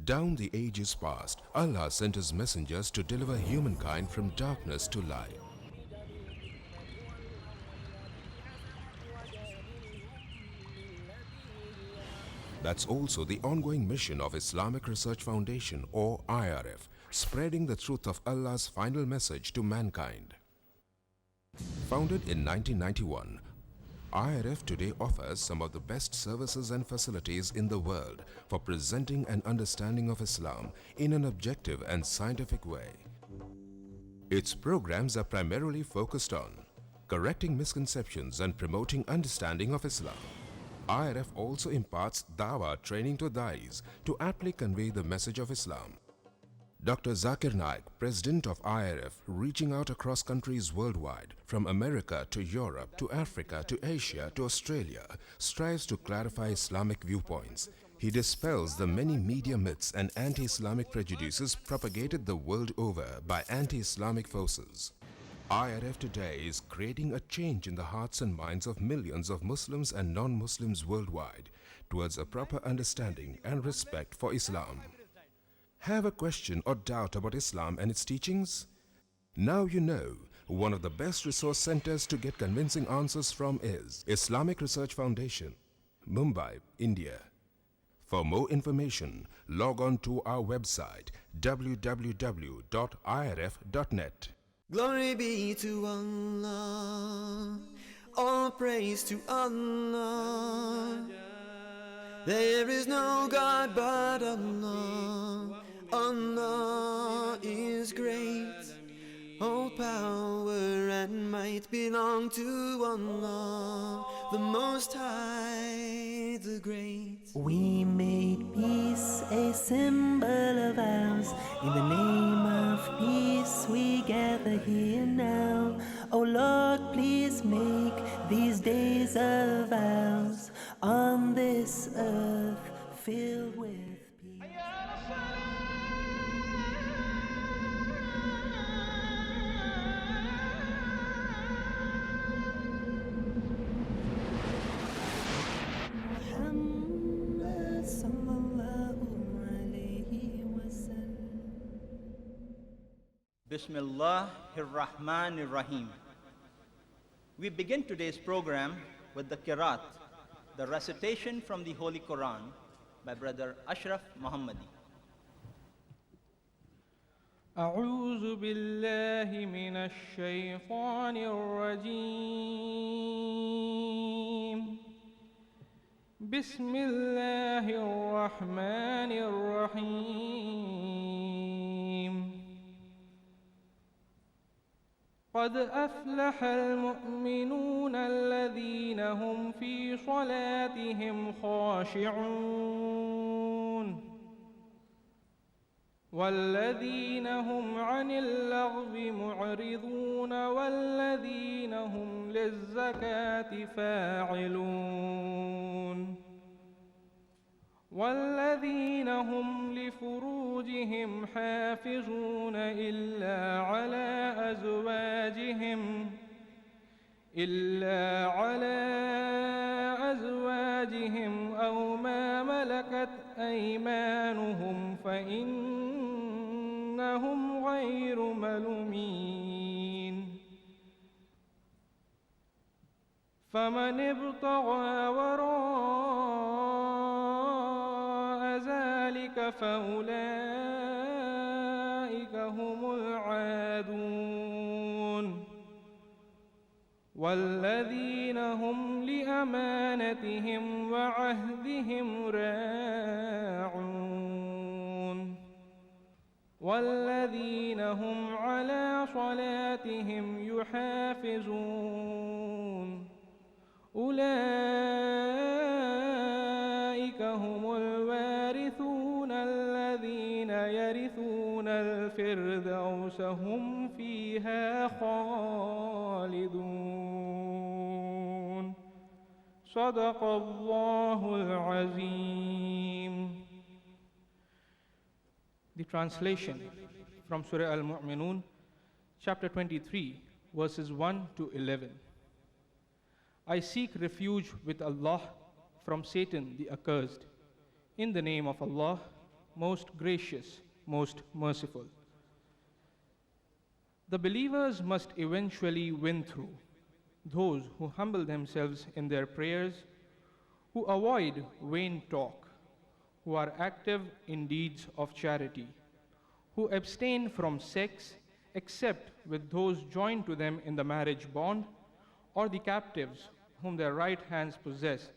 Down the ages past, Allah sent His messengers to deliver humankind from darkness to light. That's also the ongoing mission of Islamic Research Foundation or IRF, spreading the truth of Allah's final message to mankind. Founded in 1991, IRF today offers some of the best services and facilities in the world for presenting an understanding of Islam in an objective and scientific way. Its programs are primarily focused on correcting misconceptions and promoting understanding of Islam. IRF also imparts dawah training to dais to aptly convey the message of Islam. Dr. Zakir Naik, President of IRF, reaching out across countries worldwide, from America to Europe to Africa to Asia to Australia, strives to clarify Islamic viewpoints. He dispels the many media myths and anti-Islamic prejudices propagated the world over by anti-Islamic forces. IRF today is creating a change in the hearts and minds of millions of Muslims and non-Muslims worldwide towards a proper understanding and respect for Islam. Have a question or doubt about Islam and its teachings? Now you know. One of the best resource centers to get convincing answers from is Islamic Research Foundation, Mumbai, India. For more information, log on to our website www.irf.net. Glory be to Allah, all praise to Allah. There is no God but Allah. Allah is great. All power and might belong to Allah, the Most High, the Great. We made peace a symbol of ours. In the name of peace we gather here now. Oh Lord, please make these days of ours on this earth filled with peace. Bismillahir-Rahmanir-Rahim. We begin today's program with the Qiraat, the recitation from the Holy Quran by Brother Ashraf Muhammadi. أعوذ بالله من الشيطان الرجيم بسم الله الرحمن الرحيم قد أفلح المؤمنون الذين هم في صلاتهم خاشعون والذين هم عن اللغو معرضون والذين هم للزكاة فاعلون والذين هم لفروجهم حافظون إلا على أزواجهم أو ما ملكت أيمانهم فإنهم غير ملومين فمن ابتغى وراء ذلك فأولئك هم العادون والذين هم لأمانتهم وعهدهم راعون والذين هم على صلاتهم يحافظون أولئك هم الوارثون الذين يرثون الفردوس هم فيها خالدون صدق الله العظيم. The translation from Surah Al-Mu'minun, chapter 23, verses 1 to 11. I seek refuge with Allah from Satan the accursed. In the name of Allah, most gracious, most merciful. The believers must eventually win through, those who humble themselves in their prayers, who avoid vain talk, who are active in deeds of charity, who abstain from sex except with those joined to them in the marriage bond, or the captives whom their right hands possess,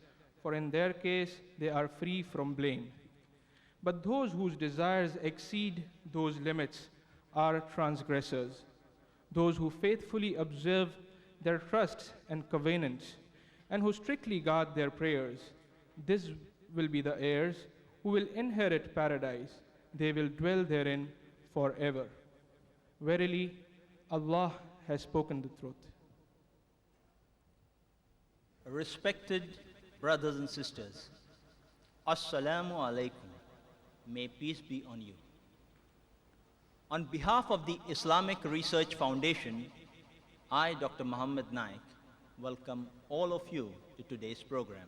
for in their case they are free from blame. But those whose desires exceed those limits are transgressors, those who faithfully observe their trusts and covenants, and who strictly guard their prayers. This will be the heirs who will inherit paradise. They will dwell therein forever. Verily, Allah has spoken the truth. Respected brothers and sisters, Assalamu alaikum. May peace be on you. On behalf of the Islamic Research Foundation, I, Dr. Muhammad Naik, welcome all of you to today's program.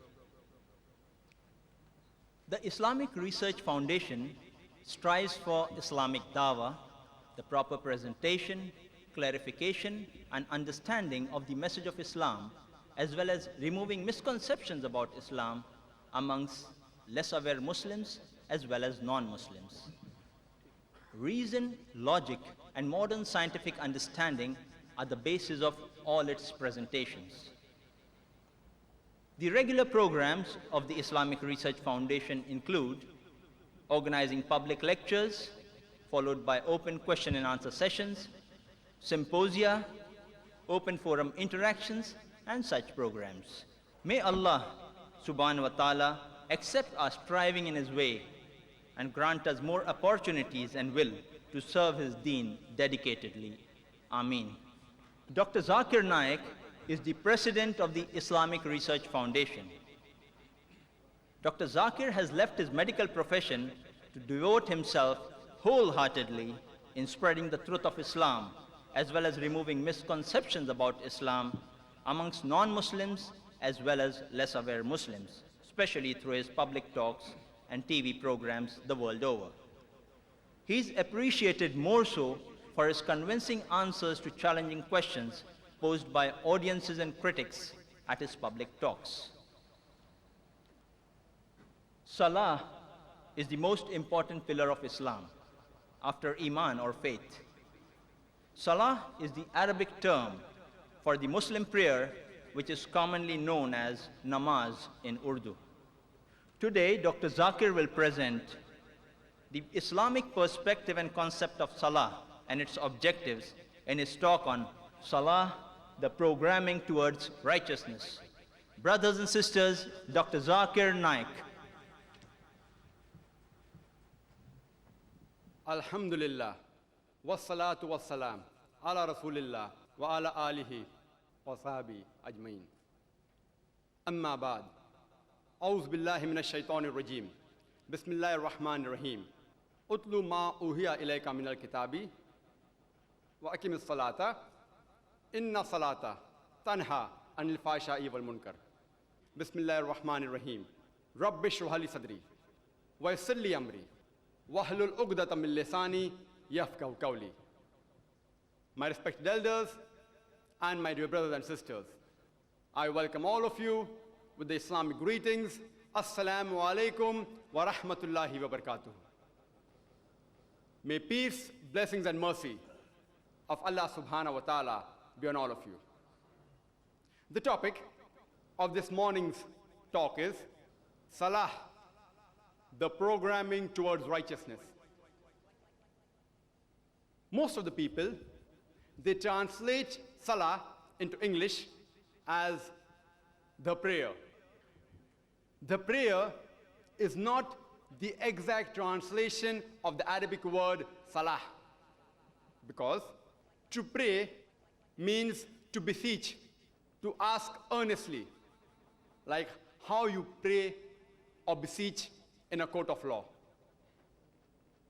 The Islamic Research Foundation strives for Islamic dawah, the proper presentation, clarification, and understanding of the message of Islam, as well as removing misconceptions about Islam amongst less aware Muslims as well as non-Muslims. Reason, logic, and modern scientific understanding are the basis of all its presentations. The regular programs of the Islamic Research Foundation include organizing public lectures, followed by open question and answer sessions, symposia, open forum interactions, and such programs. May Allah subhanahu wa ta'ala accept our striving in His way and grant us more opportunities and will to serve His deen dedicatedly. Ameen. Dr. Zakir Naik is the president of the Islamic Research Foundation. Dr. Zakir has left his medical profession to devote himself wholeheartedly in spreading the truth of Islam, as well as removing misconceptions about Islam amongst non-Muslims as well as less aware Muslims, especially through his public talks and TV programs the world over. He is appreciated more so for his convincing answers to challenging questions posed by audiences and critics at his public talks. Salah is the most important pillar of Islam after Iman or faith. Salah is the Arabic term for the Muslim prayer, which is commonly known as namaz in Urdu. Today, Dr. Zakir will present the Islamic perspective and concept of Salah and its objectives in his talk on Salah, the programming towards righteousness. Brothers and sisters, Dr. Zakir Naik. Alhamdulillah, wassalatu wassalam, ala rasulillah, wa ala alihi, wa sahbihi ajmain. Amma ba'd, a'udhu billahi minash shaitanir rajim, bismillahir rahmanir rahim, utlu ma uhiya ilayka minal kitabi, wa aqimis salata, inna salata, tanha anil fahsha'i wal munkar. Bismillahir rahmanir rahim, rabbi shrah li sadri, wa yassir li amri, wahlul uqdatam min lisani yafqahu qawli. My respected elders and my dear brothers and sisters, I welcome all of you with the Islamic greetings. Assalamu alaikum wa rahmatullahi wa barakatuh. May peace, blessings and mercy of Allah subhanahu wa ta'ala be on all of you. The topic of this morning's talk is Salah, the programming towards righteousness. Most of the people, they translate Salah into English as the prayer. The prayer is not the exact translation of the Arabic word Salah, because to pray means to beseech, to ask earnestly, like how you pray or beseech in a court of law.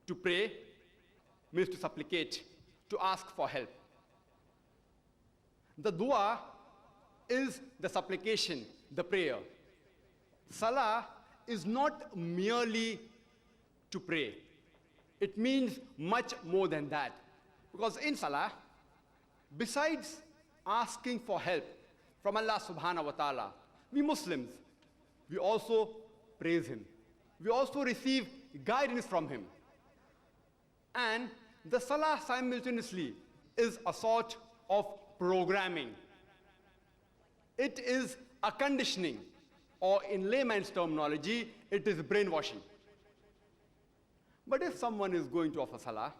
To pray means to supplicate, to ask for help. The dua is the supplication, the prayer. Salah is not merely to pray. It means much more than that. Because in Salah, besides asking for help from Allah subhanahu wa ta'ala, we Muslims, we also praise Him. We also receive guidance from Him. And the Salah simultaneously is a sort of programming. It is a conditioning, or in layman's terminology, it is brainwashing. But if someone is going to offer Salah,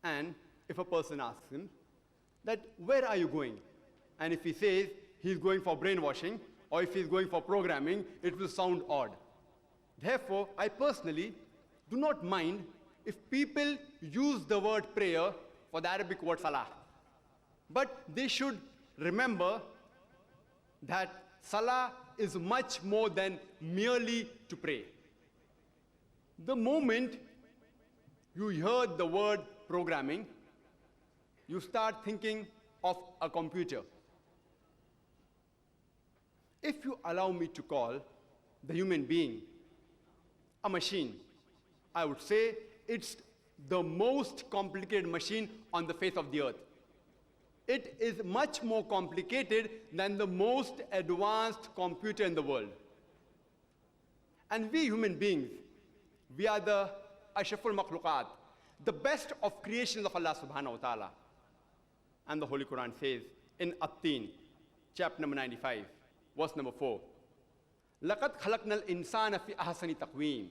and if a person asks him that, where are you going? And if he says he's going for brainwashing, or if he's going for programming, it will sound odd. Therefore, I personally do not mind if people use the word prayer for the Arabic word Salah. But they should remember that Salah is much more than merely to pray. The moment you hear the word programming, you start thinking of a computer. If you allow me to call the human being a machine, I would say it's the most complicated machine on the face of the earth. It is much more complicated than the most advanced computer in the world. And we human beings, we are the ashraful makhluqat, the best of creations of Allah subhanahu wa ta'ala. And the Holy Quran says in At-Teen, chapter number 95, verse number 4, لَقَدْ خَلَقْنَا الْإِنسَانَ فِي أَحْسَنِ تَقْوِيمٍ,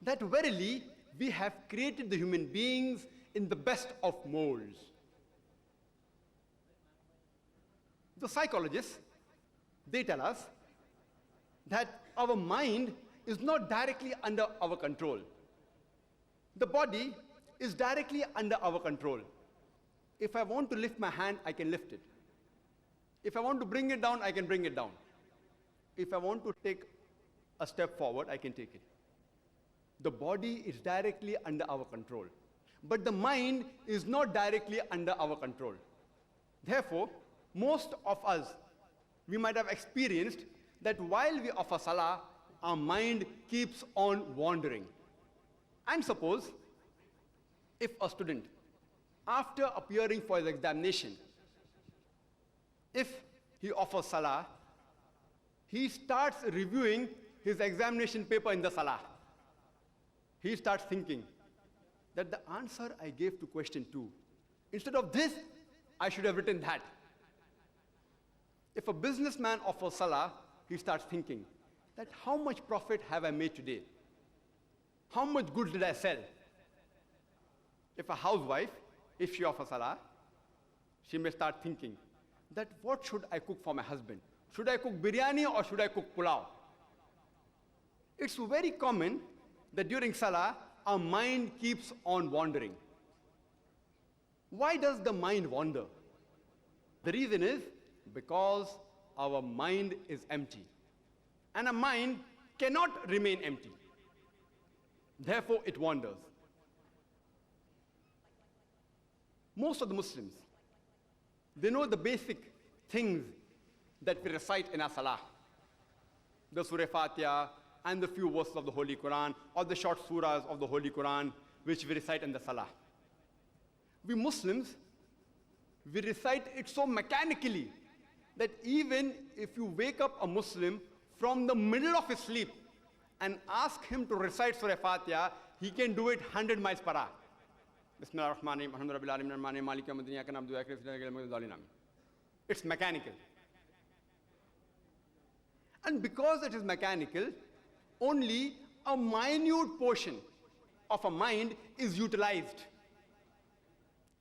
that verily we have created the human beings in the best of molds. The psychologists, they tell us that our mind is not directly under our control. The body is directly under our control. If I want to lift my hand, I can lift it. If I want to bring it down, I can bring it down. If I want to take a step forward, I can take it. The body is directly under our control. But the mind is not directly under our control. Therefore, most of us, we might have experienced that while we offer Salah, our mind keeps on wandering. And suppose if a student, after appearing for his examination, if he offers Salah, he starts reviewing his examination paper in the Salah. He starts thinking that the answer I gave to question 2, instead of this, I should have written that. If a businessman offers Salah, he starts thinking that how much profit have I made today? How much goods did I sell? If a housewife, if she offers Salah, she may start thinking that what should I cook for my husband? Should I cook biryani or should I cook pulao? It's very common that during Salah, our mind keeps on wandering. Why does the mind wander? The reason is because our mind is empty. And a mind cannot remain empty. Therefore, it wanders. Most of the Muslims, they know the basic things that we recite in our Salah. The Surah Fatiha and the few verses of the Holy Quran, or the short surahs of the Holy Quran, which we recite in the Salah. We Muslims, we recite it so mechanically that even if you wake up a Muslim from the middle of his sleep and ask him to recite Surah Fatiha, he can do it 100 miles per hour. It's mechanical. And because it is mechanical, only a minute portion of a mind is utilized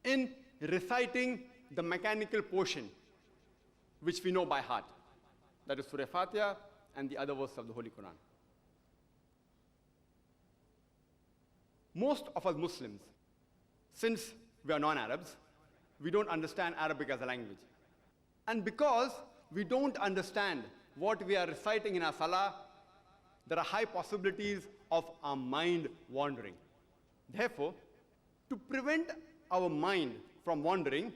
in reciting the mechanical portion, which we know by heart. That is Surah Fatiha and the other verses of the Holy Quran. Most of us Muslims, since we are non-Arabs, we don't understand Arabic as a language. And because we don't understand what we are reciting in our Salah, there are high possibilities of our mind wandering. Therefore, to prevent our mind from wandering,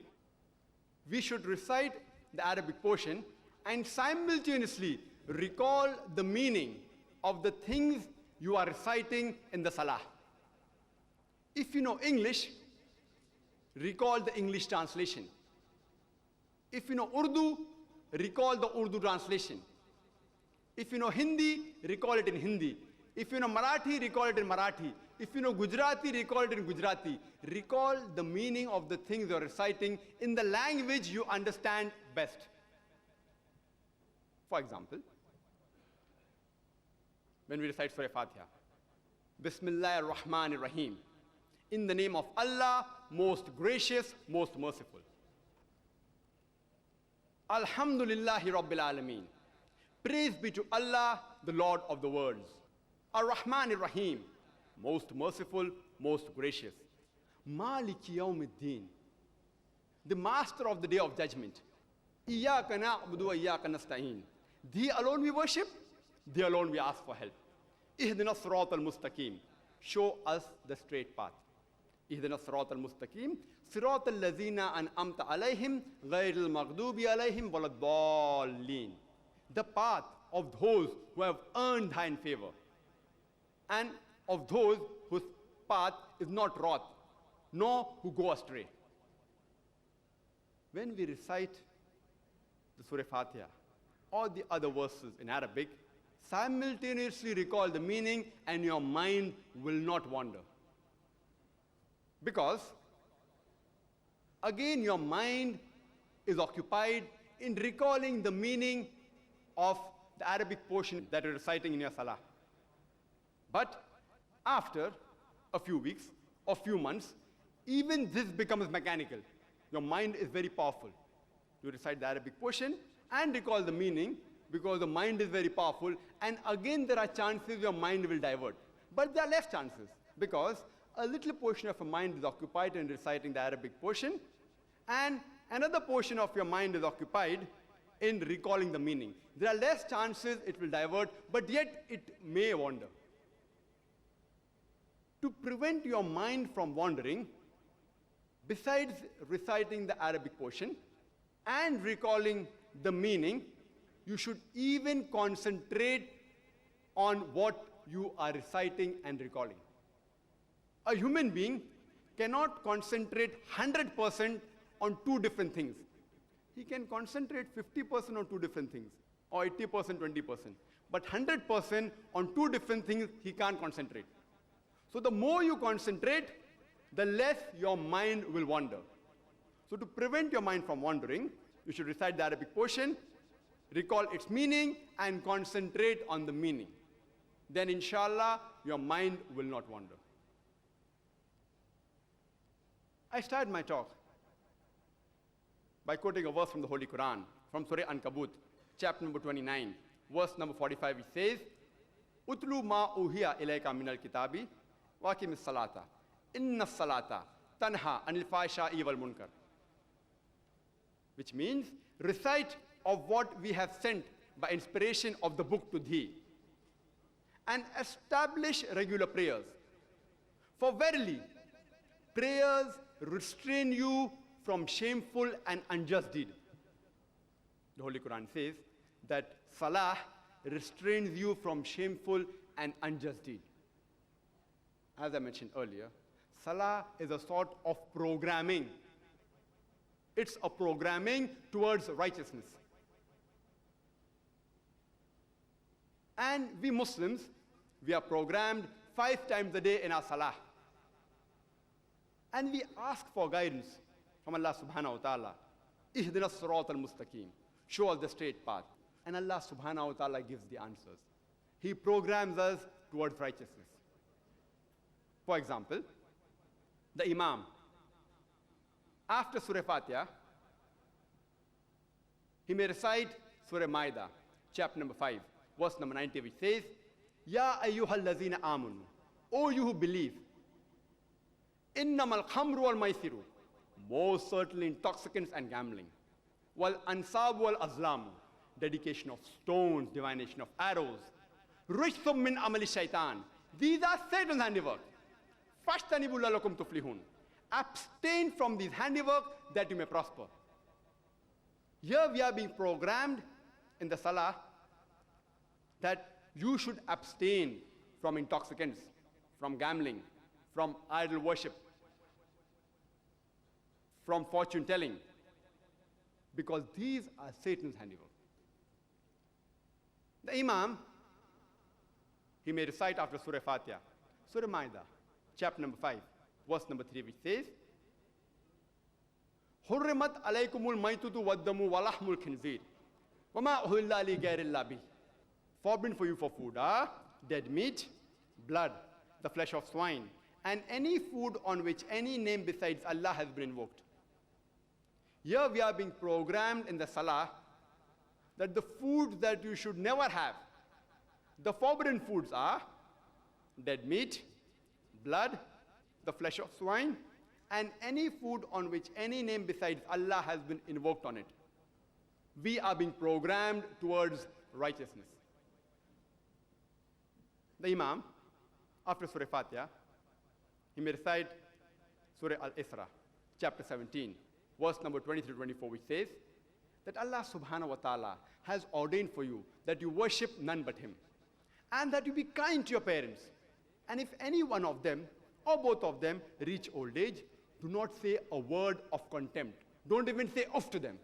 we should recite the Arabic portion and simultaneously recall the meaning of the things you are reciting in the Salah. If you know English, recall the English translation. If you know Urdu, recall the Urdu translation. If you know Hindi, recall it in Hindi. If you know Marathi, recall it in Marathi. If you know Gujarati, recall it in Gujarati. Recall the meaning of the things you're reciting in the language you understand best. For example, when we recite Surah Fatiha, Bismillah ar-Rahman ar-Rahim, in the name of Allah, most gracious, most merciful. Alhamdulillahi Rabbil Alameen. Praise be to Allah, the Lord of the worlds. Ar-Rahman ar-Rahim, most merciful, most gracious. Maliki Yawmiddin, the master of the day of judgment. Iyyaka na'budu wa iyyaka nasta'een. Thee alone we worship, thee alone we ask for help. Ihdina as-sirat al-mustaqim, show us the straight path. Ihdina as-sirat al-mustaqim, sirat al-lazina an'amta alayhim, ghayr al-maghdubi alayhim walad-dallin. The path of those who have earned thine favor, and of those whose path is not wrath, nor who go astray. When we recite the Surah Fatiha or the other verses in Arabic, simultaneously recall the meaning and your mind will not wander. Because, again, your mind is occupied in recalling the meaning of the Arabic portion that you're reciting in your Salah. But after a few weeks or few months, even this becomes mechanical. Your mind is very powerful. You recite the Arabic portion and recall the meaning because the mind is very powerful, and again there are chances your mind will divert. But there are less chances because a little portion of your mind is occupied in reciting the Arabic portion, and another portion of your mind is occupied in recalling the meaning. There are less chances it will divert, but yet it may wander. To prevent your mind from wandering, besides reciting the Arabic portion and recalling the meaning, you should even concentrate on what you are reciting and recalling. A human being cannot concentrate 100% on two different things. He can concentrate 50% on two different things, or 80%, 20%. But 100% on two different things, he can't concentrate. So the more you concentrate, the less your mind will wander. So to prevent your mind from wandering, you should recite the Arabic portion, recall its meaning, and concentrate on the meaning. Then inshallah, your mind will not wander. I started my talk by quoting a verse from the Holy Quran, from Surah Ankabut, chapter number 29, verse number 45, which says, Utlu ma uhiya ilayka min al-kitabi, wa aqimis salata, inna salata tanha anil fahsha'i wal munkar. Which means, recite of what we have sent by inspiration of the book to thee, and establish regular prayers. For verily, prayers restrain you from shameful and unjust deed. The Holy Quran says that Salah restrains you from shameful and unjust deed. As I mentioned earlier, Salah is a sort of programming. It's a programming towards righteousness. And we Muslims, we are programmed 5 times a day in our Salah. And we ask for guidance from Allah subhanahu wa ta'ala. Ihdina as-sirat al-mustaqim. Show us the straight path. And Allah subhanahu wa ta'ala gives the answers. He programs us towards righteousness. For example, the Imam, after Surah Fatiha, he may recite Surah Maida, chapter number 5, verse number 90, which says, Ya ayyuhal lazina amanu, O you who believe, innamal khamru wal maisiru, most certainly intoxicants and gambling, wal ansabu wal azlamu, dedication of stones, divination of arrows, rijsum min amali shaitan, these are Satan's handiwork. Fashtanibu lalakum tuflihun. Abstain from these handiwork that you may prosper. Here we are being programmed in the Salah that you should abstain from intoxicants, from gambling, from idol worship, from fortune telling, because these are Satan's handiwork. The Imam, he may recite after Surah Fatiha, Surah Ma'idah, chapter number 5, verse number 3, which says, حُرِّمَتْ عَلَيْكُمُ الْمَيْتُةُ وَالدَّمُ وَلَحْمُ الْخِنْزِيرِ وَمَا أُهِلَّ لِغَيْرِ اللَّهِ بِهِ. Forbidden for you for food are dead meat, blood, the flesh of swine, and any food on which any name besides Allah has been invoked. Here we are being programmed in the Salah that the foods that you should never have, the forbidden foods are dead meat, blood, the flesh of swine, and any food on which any name besides Allah has been invoked on it. We are being programmed towards righteousness. The Imam, after Surah Fatiha, he may recite Surah Al-Isra, chapter 17, verse number 23-24, which says that Allah subhanahu wa ta'ala has ordained for you that you worship none but Him, and that you be kind to your parents. And if any one of them, or both of them, reach old age, do not say a word of contempt. Don't even say off to them.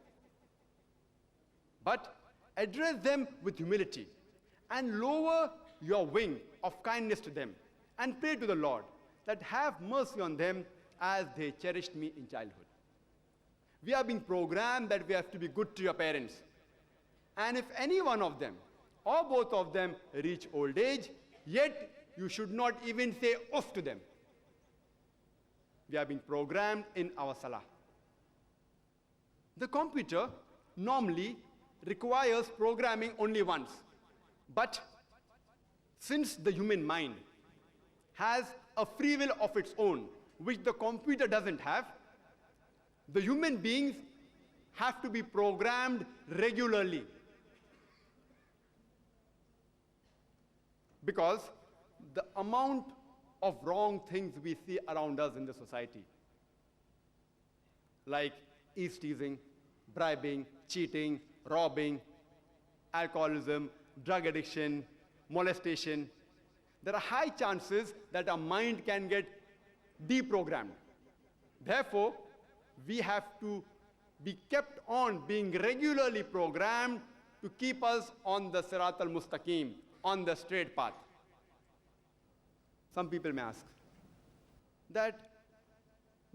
But address them with humility, and lower your wing of kindness to them, and pray to the Lord that have mercy on them as they cherished me in childhood. We are being programmed that we have to be good to your parents. And if any one of them or both of them reach old age, yet you should not even say off to them. We are being programmed in our Salah. The computer normally requires programming only once. But since the human mind has a free will of its own, which the computer doesn't have, the human beings have to be programmed regularly. Because the amount of wrong things we see around us in the society, like ease-teasing, bribing, cheating, robbing, alcoholism, drug addiction, molestation, there are high chances that our mind can get deprogrammed. Therefore, we have to be kept on being regularly programmed to keep us on the Sirat al-Mustaqim, on the straight path. Some people may ask that,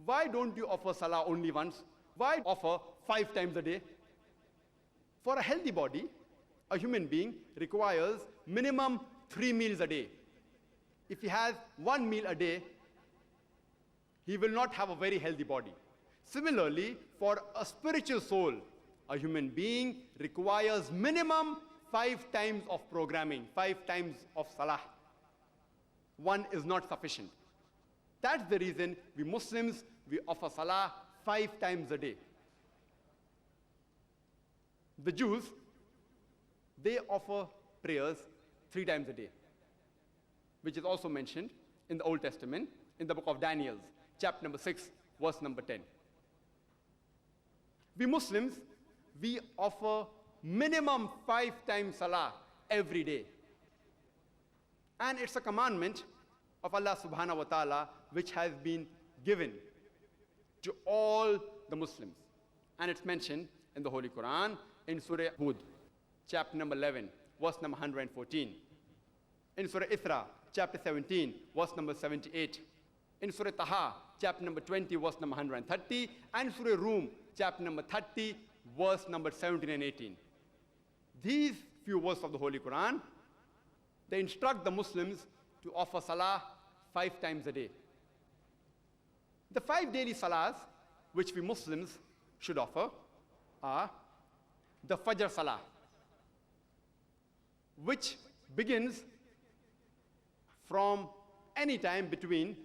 why don't you offer Salah only once? Why offer 5 times a day? For a healthy body, a human being requires minimum 3 meals a day. If he has 1 meal a day, he will not have a very healthy body. Similarly, for a spiritual soul, a human being requires minimum 5 times of programming, 5 times of Salah. 1 is not sufficient. That's the reason we Muslims, we offer Salah 5 times a day. The Jews, they offer prayers 3 times a day, which is also mentioned in the Old Testament, in the book of Daniel, chapter number 6, verse number 10. We Muslims, we offer minimum 5 times Salah every day. And it's a commandment of Allah subhanahu wa ta'ala which has been given to all the Muslims. And it's mentioned in the Holy Quran in Surah Hud, chapter number 11, verse number 114. In Surah Isra, chapter 17, verse number 78. In Surah Taha, chapter number 20, verse number 130. And Surah Rum, chapter number 30, verse number 17 and 18. These few verses of the Holy Quran, they instruct the Muslims to offer Salah 5 times a day. The 5 daily Salahs which we Muslims should offer are the Fajr Salah, which begins from any time between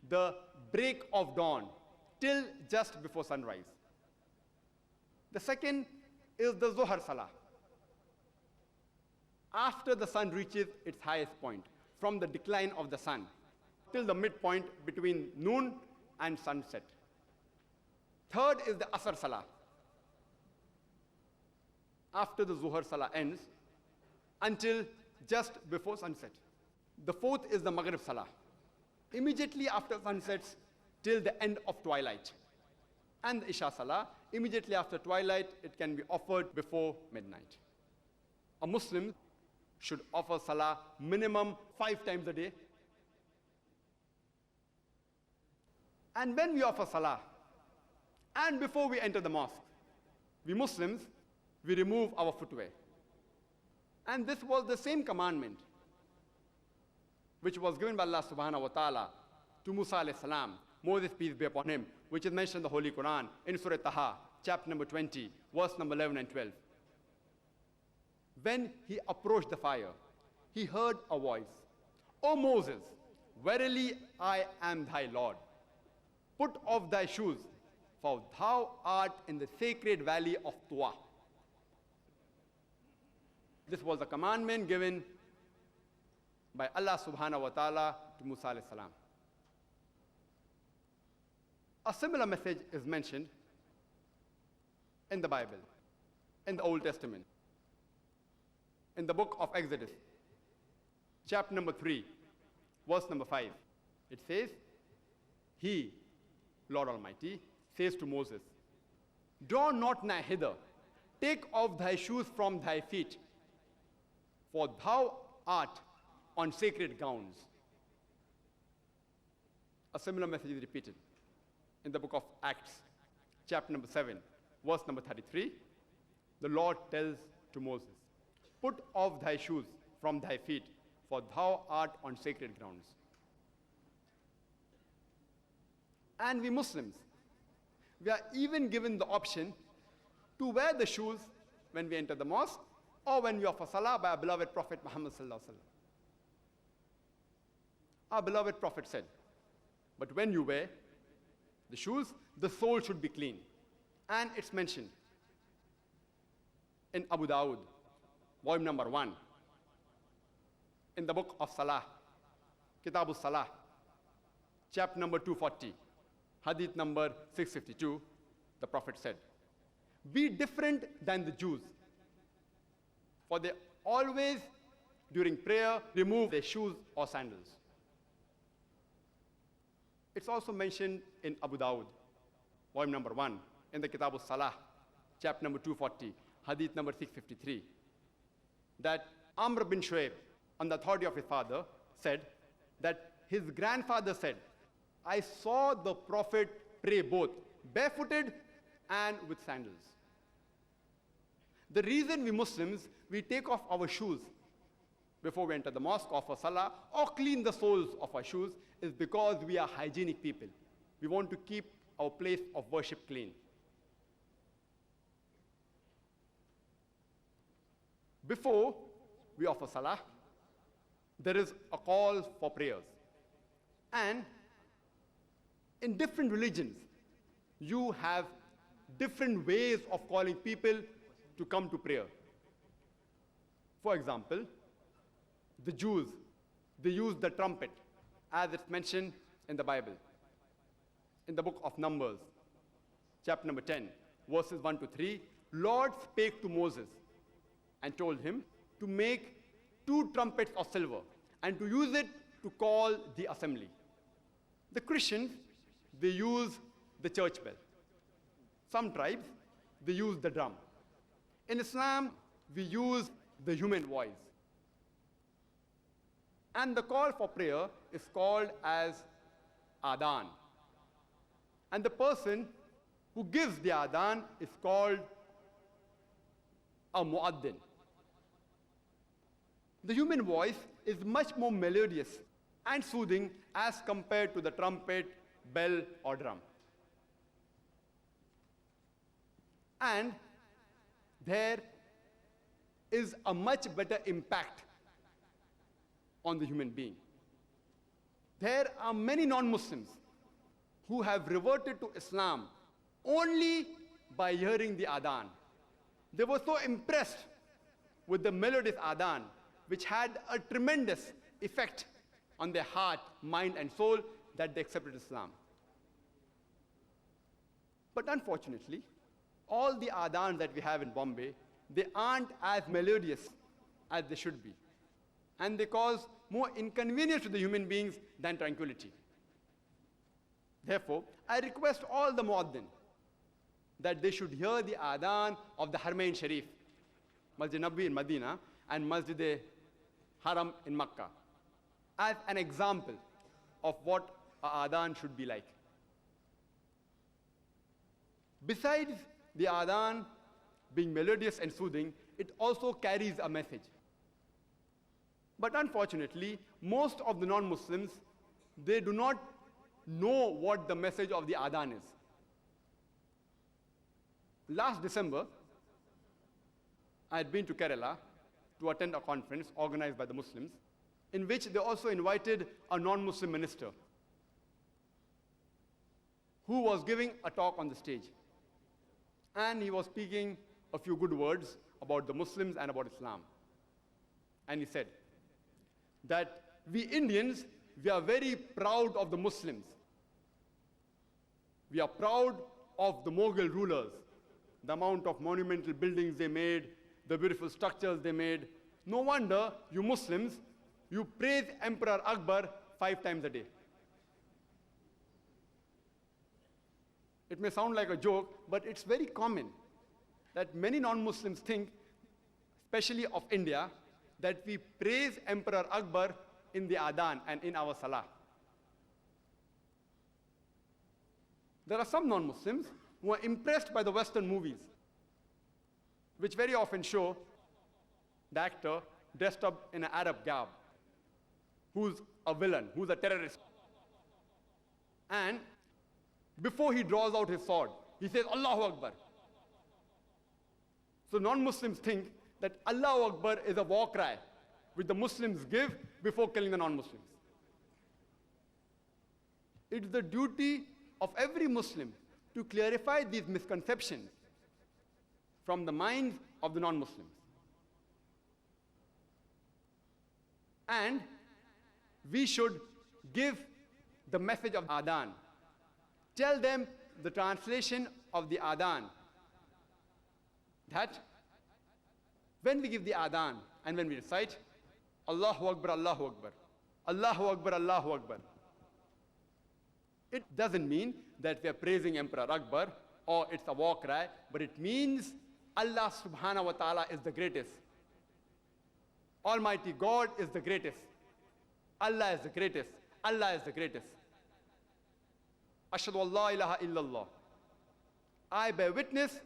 the break of dawn till just before sunrise. The second is the Zuhr Salah, after the sun reaches its highest point, from the decline of the sun till the midpoint between noon and sunset. Third is the Asr Salah, after the Zuhr Salah ends until just before sunset. The fourth is the Maghrib Salah, immediately after sunsets till the end of twilight. And the Isha Salah, immediately after twilight, it can be offered before midnight. A Muslim should offer Salah minimum 5 times a day. And when we offer Salah, and before we enter the mosque, we Muslims, we remove our footwear. And this was the same commandment which was given by Allah subhanahu wa ta'ala to Musa alayhi salam, Moses, peace be upon him, which is mentioned in the Holy Quran in Surah Taha, chapter number 20, verse number 11 and 12. When he approached the fire, he heard a voice, "O Moses, verily I am thy Lord. Put off thy shoes, for thou art in the sacred valley of Tuwa." This was a commandment given by Allah subhanahu wa ta'ala to Musa alayhi salam. A similar message is mentioned in the Bible, in the Old Testament, in the book of Exodus, chapter number 3, verse number 5. It says, "He, Lord Almighty, says to Moses, draw not nigh hither, take off thy shoes from thy feet, for thou art on sacred grounds." A similar message is repeated in the book of Acts, chapter number 7, verse number 33. The Lord tells to Moses, "Put off thy shoes from thy feet, for thou art on sacred grounds." And we Muslims, we are even given the option to wear the shoes when we enter the mosque or when we offer Salah by our beloved Prophet Muhammad sallallahu alaihi wasallam. Our beloved Prophet said, "But when you wear the shoes, the sole should be clean." And it's mentioned in Abu Dawud, volume number 1, in the book of Salah, Kitab Salah, chapter number 240, hadith number 652, the Prophet said, "Be different than the Jews, for they always, during prayer, remove their shoes or sandals." It's also mentioned in Abu Dawud, volume number 1, in the Kitab Salah, chapter number 240, hadith number 653, that Amr bin Shuaib, on the authority of his father, said that his grandfather said, "I saw the Prophet pray both barefooted and with sandals." The reason we Muslims, we take off our shoes before we enter the mosque or for Salah, or clean the soles of our shoes, is because we are hygienic people. We want to keep our place of worship clean. Before we offer Salah, there is a call for prayers. And in different religions, you have different ways of calling people to come to prayer. For example, the Jews, they use the trumpet, as it's mentioned in the Bible. In the book of Numbers, chapter number 10, verses 1 to 3, Lord spake to Moses and told him to make 2 trumpets of silver and to use it to call the assembly. The Christians, they use the church bell. Some tribes, they use the drum. In Islam, we use the human voice. And the call for prayer is called as adhan. And the person who gives the adhan is called a muaddin. The human voice is much more melodious and soothing as compared to the trumpet, bell, or drum. And there is a much better impact on the human being. There are many non-Muslims who have reverted to Islam only by hearing the adhan. They were so impressed with the melodious adhan, which had a tremendous effect on their heart, mind, and soul, that they accepted Islam. But unfortunately, all the adhans that we have in Bombay, they aren't as melodious as they should be. And they cause more inconvenience to the human beings than tranquility. Therefore, I request all the muaddin that they should hear the adhan of the Haramain Sharif, Masjid Nabawi in Medina and Masjid Haram in Makkah, as an example of what a adhan should be like. Besides the adhan being melodious and soothing, it also carries a message. But unfortunately, most of the non-Muslims, they do not know what the message of the adhan is. Last December, I had been to Kerala to attend a conference organized by the Muslims, in which they also invited a non-Muslim minister who was giving a talk on the stage. And he was speaking a few good words about the Muslims and about Islam. And he said that we Indians, we are very proud of the Muslims. We are proud of the Mughal rulers, the amount of monumental buildings they made, the beautiful structures they made. No wonder you Muslims, you praise Emperor Akbar 5 times a day. It may sound like a joke, but it's very common that many non-Muslims think, especially of India, that we praise Emperor Akbar in the adhan and in our salah. There are some non-Muslims who are impressed by the Western movies, which very often show the actor dressed up in an Arab garb, who's a villain, who's a terrorist. And before he draws out his sword, he says, Allahu Akbar. So non-Muslims think that Allahu Akbar is a war cry, which the Muslims give before killing the non-Muslims. It is the duty of every Muslim to clarify these misconceptions from the minds of the non-Muslims. And we should give the message of adhan. Tell them the translation of the adhan. That when we give the adhan and when we recite, Allahu Akbar, Allahu Akbar, Allahu Akbar, Allahu Akbar, it doesn't mean that we are praising Emperor Akbar or it's a war cry, but it means Allah subhanahu wa ta'ala is the greatest. Almighty God is the greatest. Allah is the greatest. Allah is the greatest. Ashhadu an la ilaha illallah. I bear witness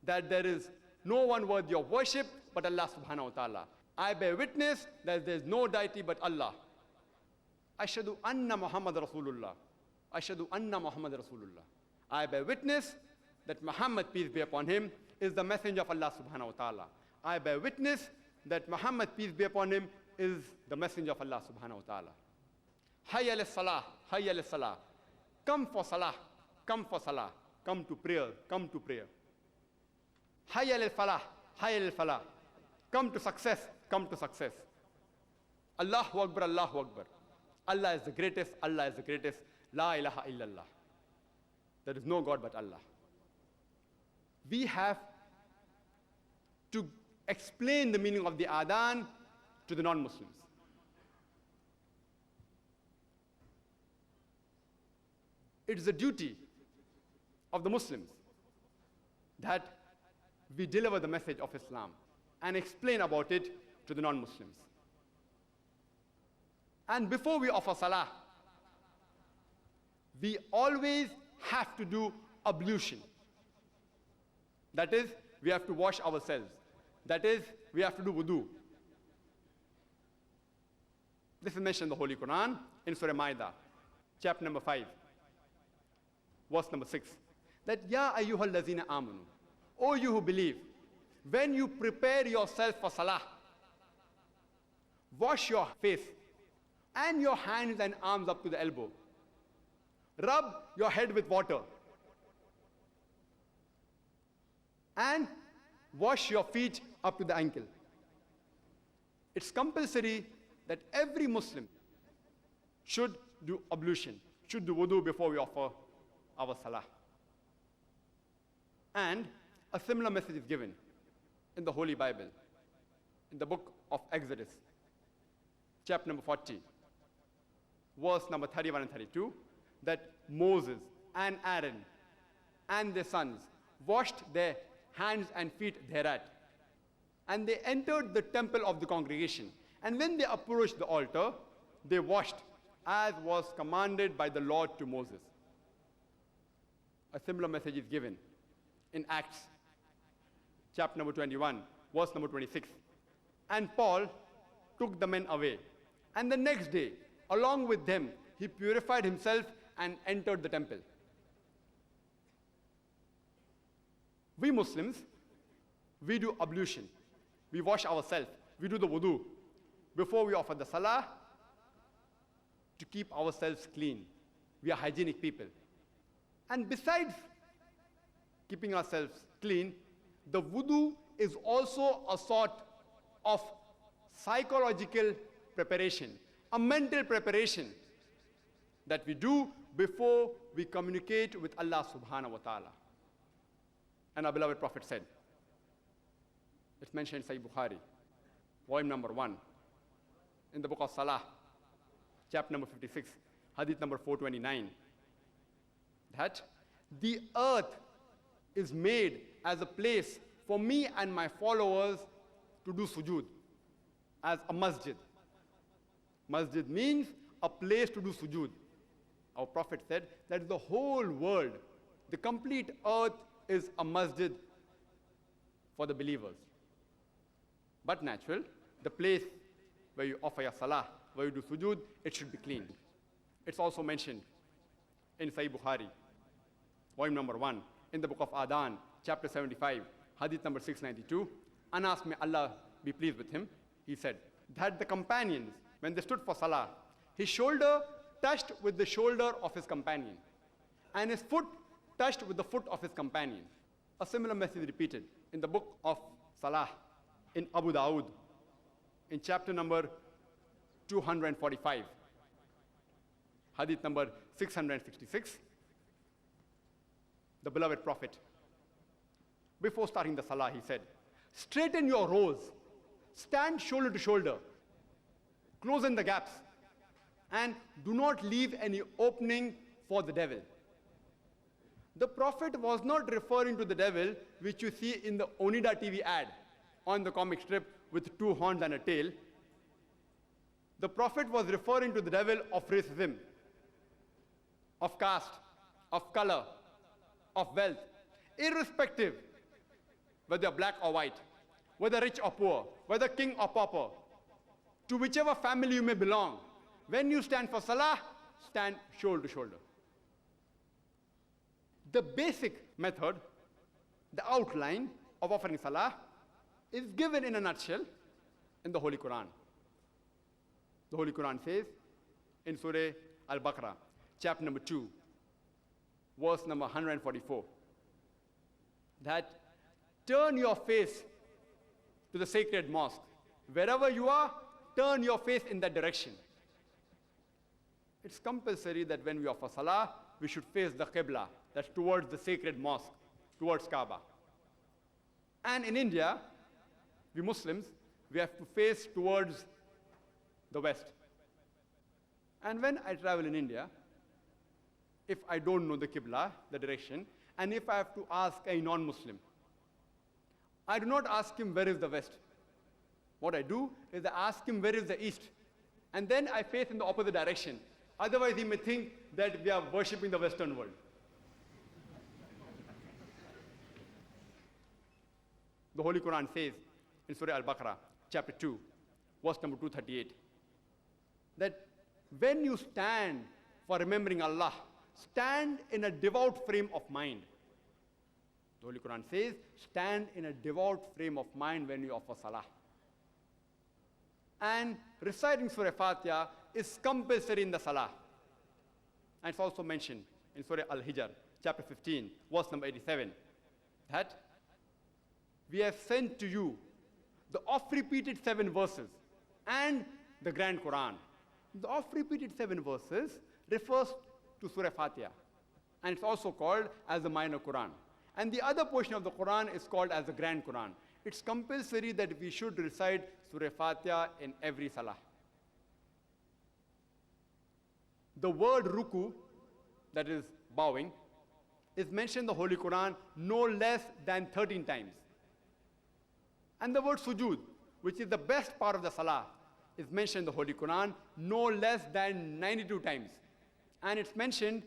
that there is no one worthy of worship but Allah subhanahu wa ta'ala. I bear witness that there is no deity but Allah. Ashhadu anna Muhammad Rasulullah. Ashhadu anna Muhammad Rasulullah. I bear witness that Muhammad, peace be upon him, is the messenger of Allah subhanahu wa ta'ala. I bear witness that Muhammad, peace be upon him, is the messenger of Allah subhanahu wa ta'ala. Hayya ala salah, hayya ala salah. Come for salah, come for salah. Come to prayer, come to prayer. Hayya ala falah, hayya ala falah. Come to success, come to success. Allahu Akbar, Allahu Akbar. Allah is the greatest, Allah is the greatest. La ilaha illallah. There is no God but Allah. We have to explain the meaning of the adhan to the non-Muslims. It is a duty of the Muslims that we deliver the message of Islam and explain about it to the non-Muslims. And before we offer salah, we always have to do ablution. That is, we have to wash ourselves. That is, we have to do wudu. This is mentioned in the Holy Quran in Surah Ma'idah, chapter number 5, verse number 6. That, Ya ayyuhal lazina amanu, O you who believe, when you prepare yourself for salah, wash your face and your hands and arms up to the elbow. Rub your head with water. And wash your feet up to the ankle. It's compulsory that every Muslim should do ablution, should do wudu before we offer our salah. And a similar message is given in the Holy Bible, in the book of Exodus. chapter number 40, verse number 31 and 32, that Moses and Aaron and their sons washed their hands and feet thereat. And they entered the temple of the congregation. And when they approached the altar, they washed as was commanded by the Lord to Moses. A similar message is given in Acts, chapter number 21, verse number 26. And Paul took the men away. And the next day, along with them, he purified himself and entered the temple. We Muslims, we do ablution. We wash ourselves. We do the wudu before we offer the salah to keep ourselves clean. We are hygienic people. And besides keeping ourselves clean, the wudu is also a sort of psychological preparation, a mental preparation that we do before we communicate with Allah subhanahu wa ta'ala. And our beloved Prophet said, it's mentioned in Sahih Bukhari, volume number 1, in the book of Salah, chapter number 56, hadith number 429, that the earth is made as a place for me and my followers to do sujud, as a masjid. Masjid means a place to do sujud. Our Prophet said that the whole world, the complete earth is a masjid for the believers. But natural, the place where you offer your salah, where you do sujud, it should be clean. It's also mentioned in Sahih Bukhari, volume number 1, in the book of Adhan, chapter 75, hadith number 692. Anas, may Allah be pleased with him, he said that the companions, when they stood for salah, his shoulder touched with the shoulder of his companion, and his foot touched with the foot of his companion. A similar message is repeated in the book of Salah, in Abu Dawood, in chapter number 245, hadith number 666. The beloved Prophet, before starting the Salah, he said, straighten your rows, stand shoulder to shoulder, close in the gaps, and do not leave any opening for the devil. The Prophet was not referring to the devil which you see in the Onida TV ad on the comic strip with 2 horns and a tail. The Prophet was referring to the devil of racism, of caste, of color, of wealth, irrespective whether you're black or white, whether rich or poor, whether king or pauper, to whichever family you may belong. When you stand for salah, stand shoulder to shoulder. The basic method, the outline of offering salah, is given in a nutshell in the Holy Quran. The Holy Quran says in Surah Al-Baqarah, chapter number 2, verse number 144, that turn your face to the sacred mosque. Wherever you are, turn your face in that direction. It's compulsory that when we offer salah, we should face the Qibla, that's towards the sacred mosque, towards Kaaba. And in India, we Muslims, we have to face towards the west. And when I travel in India, if I don't know the Qibla, the direction, and if I have to ask a non-Muslim, I do not ask him where is the west. What I do is I ask him where is the east, and then I face in the opposite direction. Otherwise, he may think that we are worshipping the Western world. The Holy Quran says in Surah Al-Baqarah, chapter 2, verse number 238, that when you stand for remembering Allah, stand in a devout frame of mind. The Holy Quran says, stand in a devout frame of mind when you offer salah. And reciting Surah Fatiha is compulsory in the salah. And it's also mentioned in Surah Al-Hijr, chapter 15, verse number 87, that we have sent to you the oft-repeated 7 verses and the Grand Quran. The oft-repeated 7 verses refers to Surah Fatiha, and it's also called as the minor Quran. And the other portion of the Quran is called as the Grand Quran. It's compulsory that we should recite Surah Fatiha in every salah. the word ruku, that is bowing, is mentioned in the Holy Quran no less than 13 times. And the word sujud, which is the best part of the Salah, is mentioned in the Holy Quran no less than 92 times. And it's mentioned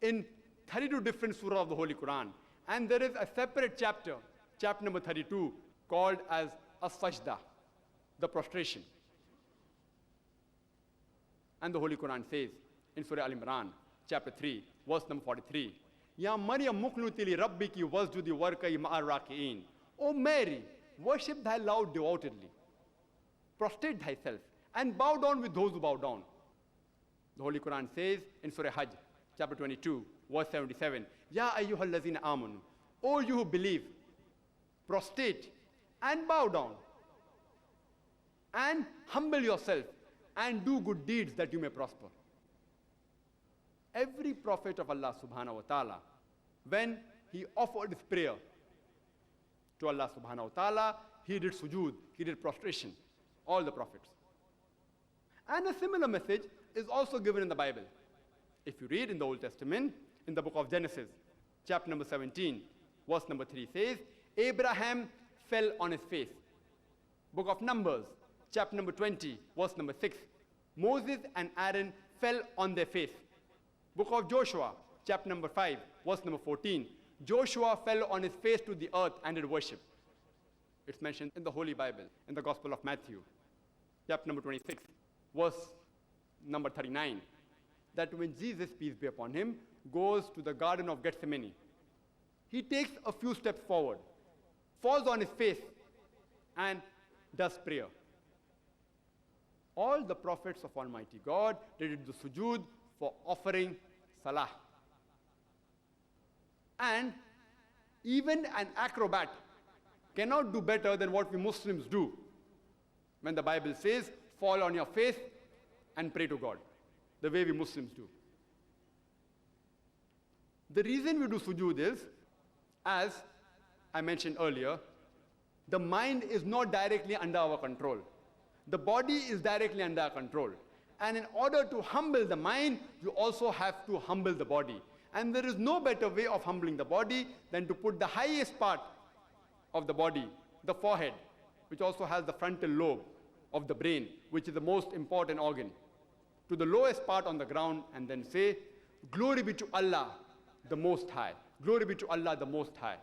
in 32 different surahs of the Holy Quran. And there is a separate chapter, chapter number 32, called as as-sajda, the prostration. And the Holy Quran says in Surah Al-Imran, chapter 3, verse number 43, Ya Maryam muqnuti li rabbiki wasjudi warkai ma'ar raki'in. O Mary, worship thy Lord devotedly. Prostrate thyself and bow down with those who bow down. The Holy Quran says in Surah Hajj, chapter 22, verse 77, Ya ayyuhal lazina amanu. O you who believe, prostrate and bow down and humble yourself and do good deeds that you may prosper. Every prophet of Allah subhanahu wa ta'ala, when he offered his prayer to Allah subhanahu wa ta'ala, he did sujud, he did prostration, all the prophets. And a similar message is also given in the Bible. If you read in the Old Testament, in the book of Genesis, chapter number 17, verse number 3 says, Abraham fell on his face. Book of Numbers, chapter number 20, verse number 6, Moses and Aaron fell on their face. Book of Joshua, chapter number 5, verse number 14, Joshua fell on his face to the earth and did worship. It's mentioned in the Holy Bible, in the Gospel of Matthew, chapter number 26, verse number 39, that when Jesus, peace be upon him, goes to the Garden of Gethsemane, he takes a few steps forward, falls on his face, and does prayer. All the prophets of Almighty God did the sujud for offering Salah. And even an acrobat cannot do better than what we Muslims do when the Bible says, fall on your face and pray to God, the way we Muslims do. The reason we do sujud is, as I mentioned earlier, the mind is not directly under our control. The body is directly under our control. And in order to humble the mind, you also have to humble the body. And there is no better way of humbling the body than to put the highest part of the body, the forehead, which also has the frontal lobe of the brain, which is the most important organ, to the lowest part on the ground, and then say, Glory be to Allah, the Most High. Glory be to Allah, the Most High.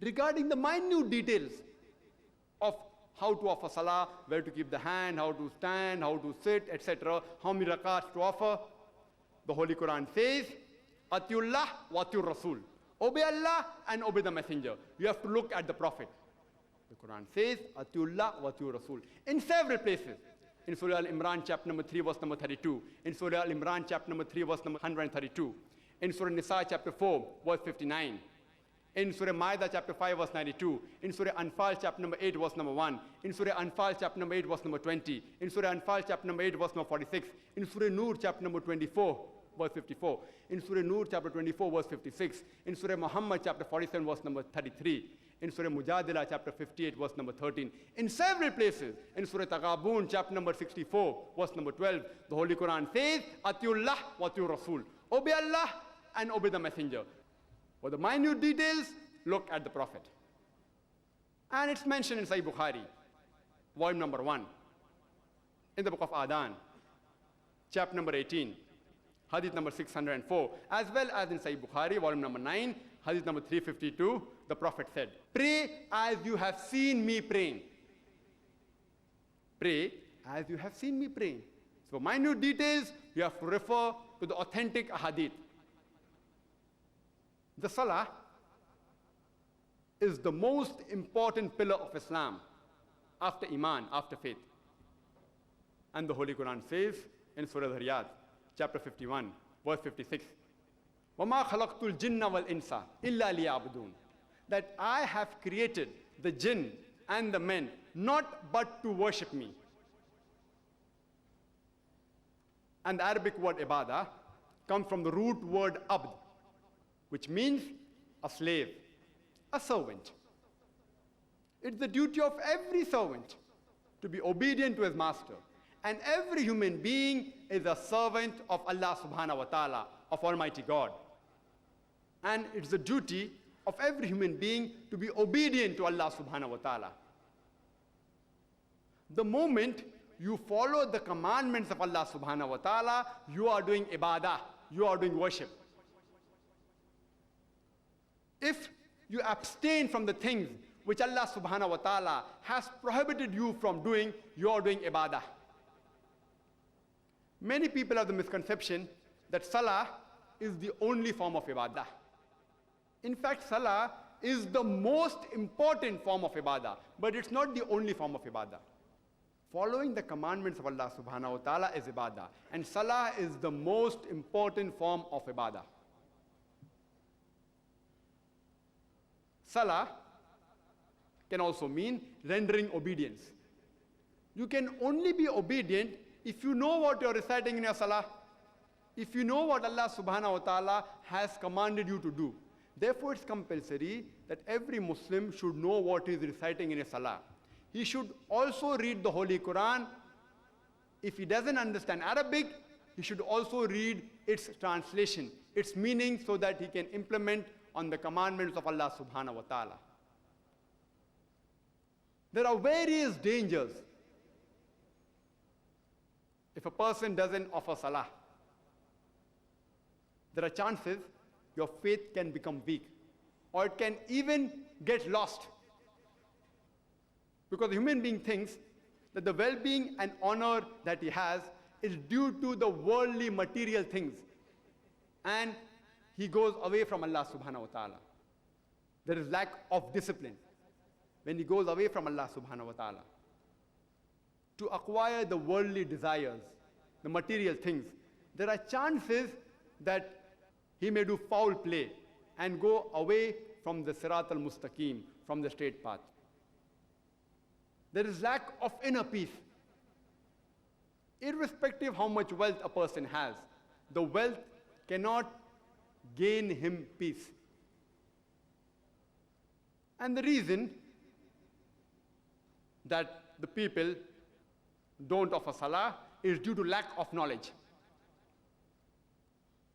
Regarding the minute details of how to offer salah, where to keep the hand, how to stand, how to sit, etc., how many rakats to offer, the Holy Quran says, Atiullah wa atiur Rasul. Obey Allah and obey the Messenger. You have to look at the Prophet. The Quran says, Atiullah wa atiur Rasul. In several places. In Surah Al-Imran, chapter number 3, verse number 32. In Surah Al-Imran, chapter number 3, verse number 132. In Surah Nisa, chapter 4, verse 59. In Surah Ma'idah, chapter 5, verse 92. In Surah Anfal, chapter number 8, verse number 1. In Surah Anfal, chapter number 8, verse number 20. In Surah Anfal, chapter number 8, verse number 46. In Surah Nur, chapter number 24, verse 54. In Surah Nur, chapter 24, verse 56. In Surah Muhammad, chapter 47, verse number 33. In Surah Mujadila, chapter 58, verse number 13. In several places, in Surah Taghabun, chapter number 64, verse number 12, the Holy Quran says, Atiullah wa atiur Rasul. Obey Allah and obey the Messenger. For the minute details, look at the Prophet. And it's mentioned in Sahih Bukhari, volume number 1, in the book of Adhan, chapter number 18, hadith number 604, as well as in Sahih Bukhari, volume number 9, hadith number 352, the Prophet said, pray as you have seen me praying. Pray as you have seen me praying. So minute details, you have to refer to the authentic hadith. The Salah is the most important pillar of Islam after Iman, after faith. And the Holy Quran says in Surah Al-Riyadh, chapter 51, verse 56, وَمَا خَلَقْتُ الْجِنَّ وَالْإِنسَ إِلَّا لِيَعْبُدُونَ, that I have created the jinn and the men not but to worship me. And the Arabic word ibadah comes from the root word abd, which means a slave, a servant. It's the duty of every servant to be obedient to his master And every human being is a servant of Allah subhanahu wa ta'ala, of Almighty God. And it's the duty of every human being to be obedient to Allah subhanahu wa ta'ala. The moment you follow the commandments of Allah subhanahu wa ta'ala, you are doing ibadah, you are doing worship. If you abstain from the things which Allah subhanahu wa ta'ala has prohibited you from doing, you are doing ibadah. Many people have the misconception that Salah is the only form of ibadah. In fact, Salah is the most important form of ibadah, but it's not the only form of ibadah. Following the commandments of Allah subhanahu wa ta'ala is ibadah, and Salah is the most important form of ibadah. Salah can also mean rendering obedience. You can only be obedient if you know what you're reciting in your Salah, if you know what Allah subhanahu wa ta'ala has commanded you to do. Therefore, it's compulsory that every Muslim should know what he is reciting in his Salah. He should also read the Holy Quran. If he doesn't understand Arabic, he should also read its translation, its meaning, so that he can implement on the commandments of Allah subhanahu wa ta'ala. There are various dangers if a person doesn't offer Salah. There are chances your faith can become weak, or it can even get lost. Because the human being thinks that the well-being and honor that he has is due to the worldly material things, and he goes away from Allah subhanahu wa ta'ala. There is lack of discipline when he goes away from Allah subhanahu wa ta'ala. To acquire the worldly desires, the material things, there are chances that he may do foul play and go away from the Sirat al-Mustaqim, from the straight path. There is lack of inner peace. Irrespective how much wealth a person has, the wealth cannot gain him peace. And the reason that the people don't offer Salah is due to lack of knowledge.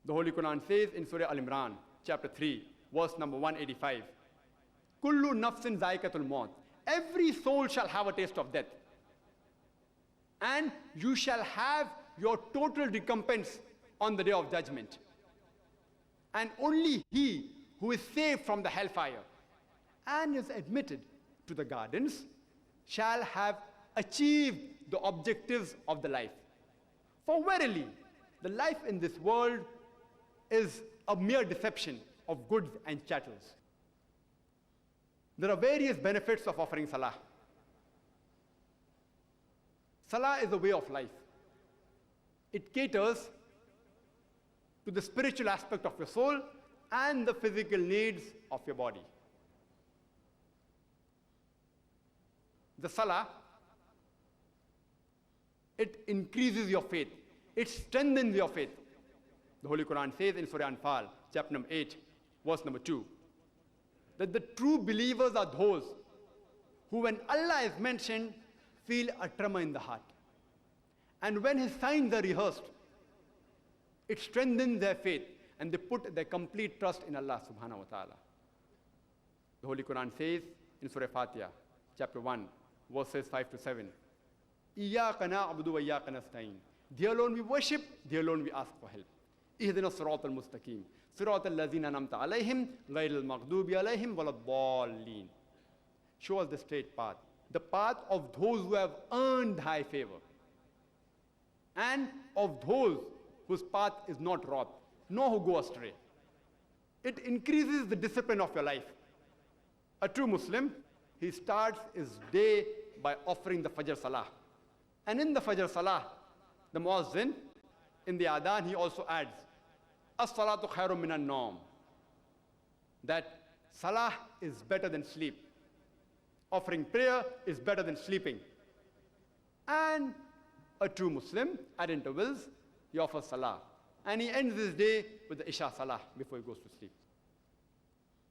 The Holy Quran says in Surah Al-Imran, chapter 3, verse number 185, Kullu nafsin zaikatul maut. Every soul shall have a taste of death. And you shall have your total recompense on the day of judgment. And only he who is saved from the hellfire and is admitted to the gardens shall have achieved the objectives of the life. For verily, the life in this world is a mere deception of goods and chattels. There are various benefits of offering Salah. Salah is a way of life. It caters to the spiritual aspect of your soul and the physical needs of your body. The Salah, it increases your faith. It strengthens your faith. The Holy Quran says in Surah Anfal, chapter number 8, verse number 2, that the true believers are those who, when Allah is mentioned, feel a tremor in the heart. And when His signs are rehearsed, it strengthens their faith and they put their complete trust in Allah subhanahu wa ta'ala. The Holy Quran says in Surah Fatiha, chapter 1, verses 5 to 7, Iyaka na'budu wa iyaka nasta'in. Thee alone we worship, thee alone we ask for help. Ihdina sirat al-mustaqim. Sirat al-lazina namta alayhim, ghayr al-maghdubi alayhim, walad-dallin. Show us the straight path, the path of those who have earned high favor, and of those whose path is not wrought, nor who go astray. It increases the discipline of your life. A true Muslim, he starts his day by offering the Fajr Salah. And in the Fajr Salah, the Muazzin, in the Adhan, he also adds, As-salatu khairun minan nawm. That Salah is better than sleep. Offering prayer is better than sleeping. And a true Muslim, at intervals, he offers Salah. And he ends his day with the Isha Salah before he goes to sleep.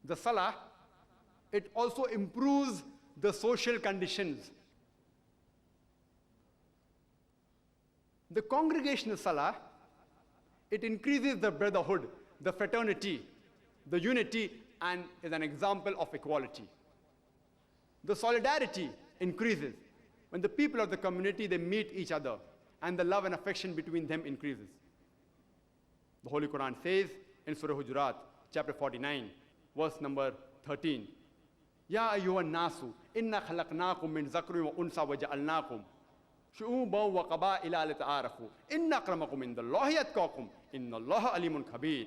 The Salah, it also improves the social conditions. The congregational Salah, it increases the brotherhood, the fraternity, the unity, and is an example of equality. The solidarity increases. When the people of the community, they meet each other, and the love and affection between them increases. The Holy Quran says in Surah Hujurat, chapter 49, verse number 13, Ya ayyuhan nasu, inna khalaqnakum min zakrin wa unsa wa ja'alnakum shu'uban wa qaba'ila lita'arafu, inna akramakum indallahi atqakum, inna Allaha alimun khabir.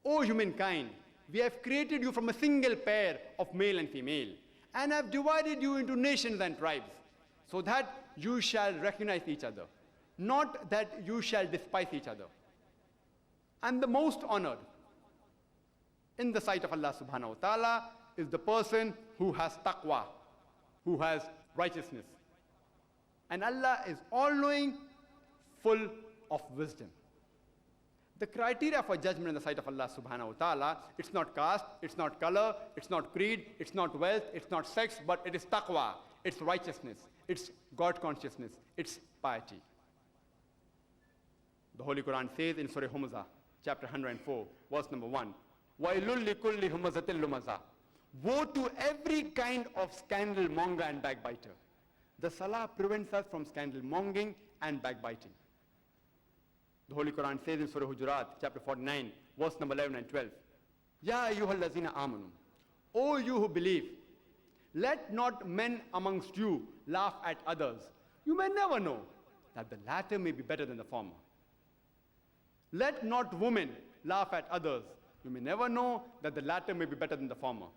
O humankind, we have created you from a single pair of male and female, and have divided you into nations and tribes, so that you shall recognize each other, not that you shall despise each other. And the most honored in the sight of Allah subhanahu wa ta'ala is the person who has taqwa, who has righteousness. And Allah is all-knowing, full of wisdom. The criteria for judgment in the sight of Allah subhanahu wa ta'ala, it's not caste, it's not color, it's not creed, it's not wealth, it's not sex, but it is taqwa, it's righteousness, it's God consciousness, it's piety. The Holy Quran says in Surah Humazah, chapter 104, verse number 1, وَيْلُلْ لِكُلِّ هُمَزَةٍ لُمَزَةٍ. Woe to every kind of scandal monger and backbiter. The Salah prevents us from scandal mongering and backbiting. The Holy Quran says in Surah Hujurat, chapter 49, verse number 11 and 12, Ya ayyuhal lazina amanu, O you who believe, let not men amongst you laugh at others. You may never know that the latter may be better than the former. Let not women laugh at others. You may never know that the latter may be better than the former.